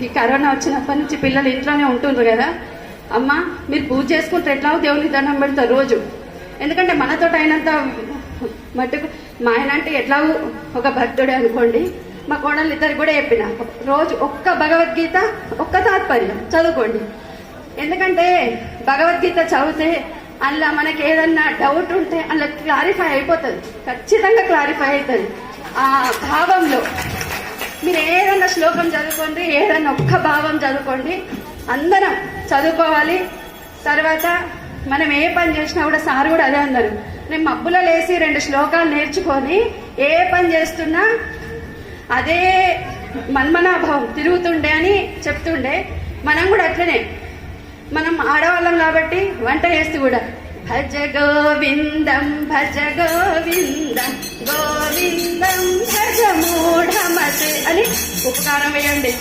ఈ కరోనా వచ్చినప్పటి నుంచి పిల్లలు ఇంట్లోనే ఉంటుండ్రు కదా. అమ్మ మీరు పూజ చేసుకుంటే ఎట్లా దేవునికి దండం పెడతారు రోజు. ఎందుకంటే మనతో అయినంత మట్టుకు మా ఆయన అంటే ఎట్లా ఒక భక్తుడే అనుకోండి. మా కోడలు ఇద్దరికి కూడా చెప్పిన రోజు ఒక్క భగవద్గీత ఒక్క తాత్పర్యం చదువుకోండి. ఎందుకంటే భగవద్గీత చదివితే అందులో మనకి ఏదన్నా డౌట్ ఉంటే అందులో క్లారిఫై అయిపోతుంది, ఖచ్చితంగా క్లారిఫై అవుతుంది. ఆ భావంలో మీరు ఏదన్నా శ్లోకం చదువుకోండి, ఏదన్నా ఒక్క భావం చదువుకోండి. అందరం చదువుకోవాలి. తర్వాత మనం ఏ పని చేసినా కూడా సార్ కూడా అదే అన్నారు, నేను మబ్బులో లేసి 2 శ్లోకాలు నేర్చుకొని ఏ పని చేస్తున్నా అదే మన్మనాభావం తిరుగుతుండే అని చెప్తుండే. మనం కూడా అట్లనే, మనం ఆడవాళ్ళం కాబట్టి వంట చేస్తూ కూడా భజ గోవిందం భజ గోవిందం గోవిందం భజ మూఢమతే అని ఉపకారం వేయండి.